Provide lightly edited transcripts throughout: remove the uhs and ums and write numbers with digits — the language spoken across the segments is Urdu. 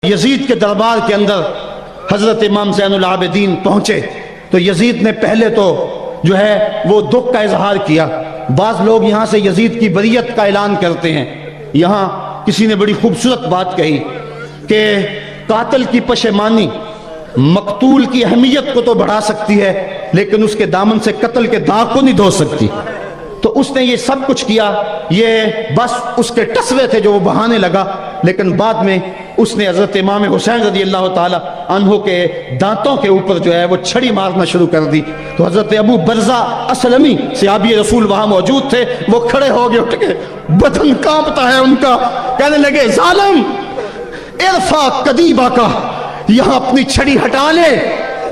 یزید کے دربار کے اندر حضرت امام زین العابدین پہنچے تو یزید نے پہلے تو جو ہے وہ دکھ کا اظہار کیا. بعض لوگ یہاں سے یزید کی بریت کا اعلان کرتے ہیں. یہاں کسی نے بڑی خوبصورت بات کہی کہ قاتل کی پشیمانی مقتول کی اہمیت کو تو بڑھا سکتی ہے لیکن اس کے دامن سے قتل کے داغ کو نہیں دھو سکتی. تو اس نے یہ سب کچھ کیا، یہ بس اس کے ٹسوے تھے جو وہ بہانے لگا، لیکن بعد میں اس نے حضرت امام حسین رضی اللہ تعالی عنہ کے دانتوں کے اوپر جو ہے وہ چھڑی مارنا شروع کر دی. تو حضرت ابو برزہ اسلمی صحابی رسول وہاں موجود تھے، وہ کھڑے ہو گئے، اٹھ کے بدن کانپتا ہے ان کا، کہنے لگے ظالم ارفع قدیبہ کا، یہاں اپنی چھڑی ہٹا لے.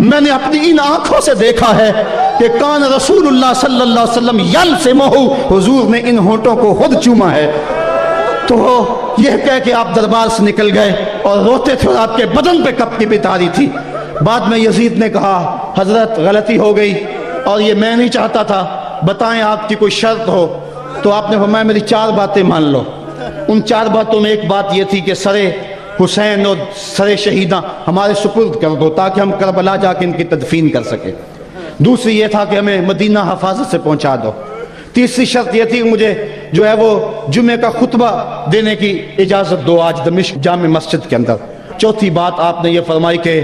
میں نے اپنی ان آنکھوں سے دیکھا ہے کہ کان رسول اللہ صلی اللہ علیہ وسلم یلسمہ، حضور نے ان ہونٹوں کو خود چوما ہے. تو یہ کہہ کہ آپ دربار سے نکل گئے اور روتے تھے اور آپ کے بدن پہ کپڑی بھی تاری تھی. بعد میں یزید نے کہا حضرت غلطی ہو گئی اور یہ میں نہیں چاہتا تھا، بتائیں آپ کی کوئی شرط ہو. تو آپ نے فرمایا میری 4 باتیں مان لو. ان 4 باتوں میں ایک بات یہ تھی کہ سر حسین اور سر شہیداں ہمارے سپرد کر دو تاکہ ہم کربلا جا کے ان کی تدفین کر سکیں. دوسری یہ تھا کہ ہمیں مدینہ حفاظت سے پہنچا دو. تیسری شرط یہ تھی کہ مجھے جو ہے وہ جمعے کا خطبہ دینے کی اجازت دو آج دمشق جامع مسجد کے اندر. چوتھی بات آپ نے یہ فرمائی کہ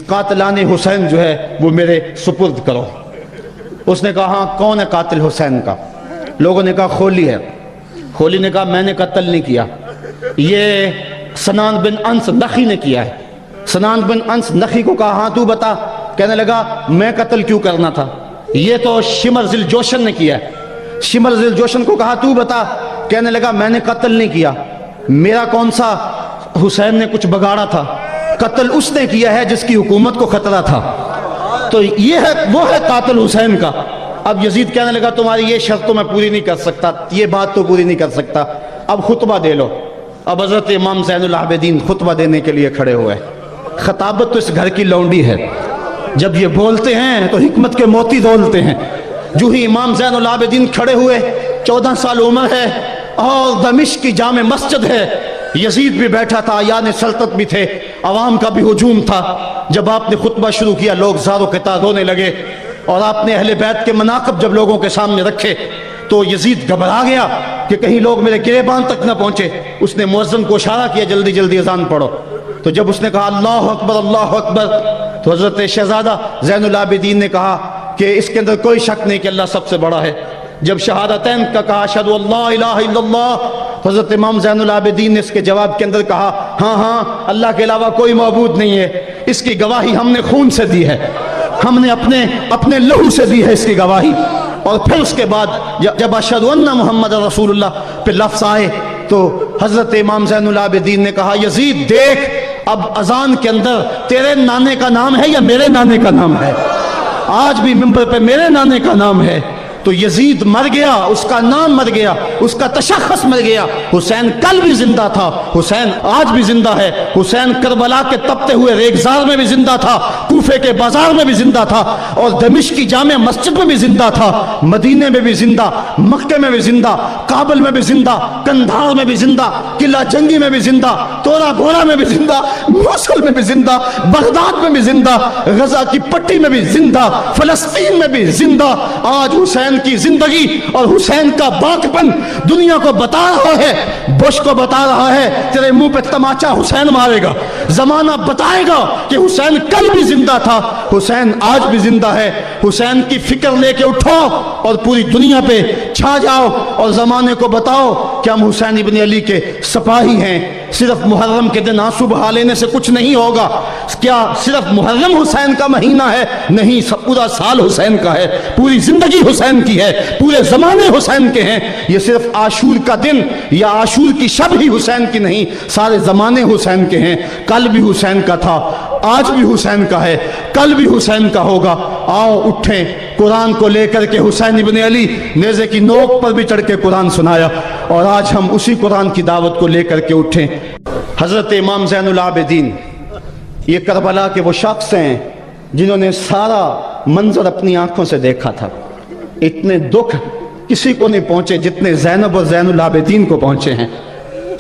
قاتلان حسین جو ہے وہ میرے سپرد کرو. اس نے کہا ہاں کون ہے قاتل حسین کا؟ لوگوں نے کہا خولی ہے. خولی نے کہا میں نے قتل نہیں کیا، یہ سنان بن انس نخی نے کیا ہے. سنان بن انس نخی کو کہا ہاں تو بتا. کہنے لگا میں قتل کیوں کرنا تھا، یہ تو شمر ذی الجوشن نے کیا ہے. شمر ذی الجوشن کو کہا تو بتا. کہنے لگا میں نے قتل نہیں کیا، میرا کون سا حسین نے کچھ بگاڑا تھا، قتل اس نے کیا ہے جس کی حکومت کو خطرہ تھا. تو یہ ہے وہ ہے قاتل حسین کا. اب یزید کہنے لگا تمہاری یہ شرط تو میں پوری نہیں کر سکتا، یہ بات تو پوری نہیں کر سکتا، اب خطبہ دے لو. اب حضرت امام زین العابدین خطبہ دینے کے لیے کھڑے ہوئے. خطابت تو اس گھر کی لونڈی ہے، جب یہ بولتے ہیں تو حکمت کے موتی دولتے ہیں. جو ہی امام زین العابدین کھڑے ہوئے، 14 سال عمر ہے اور دمشق کی جامع مسجد ہے. یزید بھی بیٹھا تھا، یعنی سلطنت بھی تھے، عوام کا بھی ہجوم تھا. جب آپ نے خطبہ شروع کیا لوگ زار و قطار رونے لگے اور آپ نے اہل بیت کے مناقب جب لوگوں کے سامنے رکھے تو یزید گھبرا گیا کہ کہیں لوگ میرے گریبان تک نہ پہنچے. اس نے مؤذن کو اشارہ کیا جلدی جلدی اذان پڑھو. تو جب اس نے کہا اللہ اکبر اللہ اکبر تو حضرت شہزادہ زین العابدین نے کہا کہ اس کے اندر کوئی شک نہیں کہ اللہ سب سے بڑا ہے. جب شہادتین کا کہا اشہد ان لا الہ الا اللہ، حضرت امام زین العابدین نے اس کے جواب کے اندر کہا ہاں ہاں اللہ کے علاوہ کوئی معبود نہیں ہے، اس کی گواہی ہم نے خون سے دی ہے، ہم نے اپنے لہو سے دی ہے اس کی گواہی. اور پھر اس کے بعد جب اشہد ان محمد رسول اللہ پہ لفظ آئے تو حضرت امام زین العابدین نے کہا یزید دیکھ اب اذان کے اندر تیرے نانے کا نام ہے یا میرے نانے کا نام ہے؟ آج بھی منبر پہ میرے نانے کا نام ہے. تو یزید مر گیا، اس کا نام مر گیا، اس کا تشخص مر گیا. حسین کل بھی زندہ تھا، حسین آج بھی زندہ ہے. حسین کربلا کے تپتے ہوئے ریگزار میں بھی زندہ تھا، کوفے کے بازار میں بھی زندہ تھا، اور دمشق کی جامع مسجد میں بھی زندہ تھا، مدینے میں بھی زندہ، مکے میں بھی زندہ، کابل میں بھی زندہ، کندھار میں بھی زندہ، قلعہ جنگی میں بھی زندہ، تورا گھوڑا میں بھی زندہ، موصل میں بھی زندہ، بغداد میں بھی زندہ، غزہ کی پٹی میں بھی زندہ، فلسطین میں بھی زندہ. آج حسین کی زندگی اور حسین کا باقپن دنیا کو بتا رہا ہے، بش کو بتا رہا ہے تیرے منہ پہ تماچا حسین مارے گا. زمانہ بتائے گا کہ حسین کل بھی زندہ تھا، حسین آج بھی زندہ ہے. حسین کی فکر لے کے اٹھو اور پوری دنیا پہ چھا جاؤ اور زمانے کو بتاؤ کہ ہم حسین ابن علی کے سپاہی ہیں. صرف محرم کے دن آنسو بہا لینے سے کچھ نہیں ہوگا. کیا صرف محرم حسین کا مہینہ ہے؟ نہیں، پورا سال حسین کا ہے، پوری زندگی حسین کی ہے، پورے زمانے حسین کے ہیں. یہ صرف عاشور کا دن یا عاشور کی شب ہی حسین کی نہیں، سارے زمانے حسین کے ہیں. کل بھی حسین کا تھا، آج بھی حسین کا ہے، کل بھی حسین کا ہوگا. آؤ اٹھیں، قرآن کو لے کر کے حسین ابن علی نیزے کی نوک پر بھی چڑھ کے قرآن سنایا اور آج ہم اسی قرآن کی دعوت کو لے کر کے اٹھیں. حضرت امام زین العابدین یہ کربلا کے وہ شخص ہیں جنہوں نے سارا منظر اپنی آنکھوں سے دیکھا تھا. اتنے دکھ کسی کو نہیں پہنچے جتنے زینب اور زین العابدین کو پہنچے ہیں.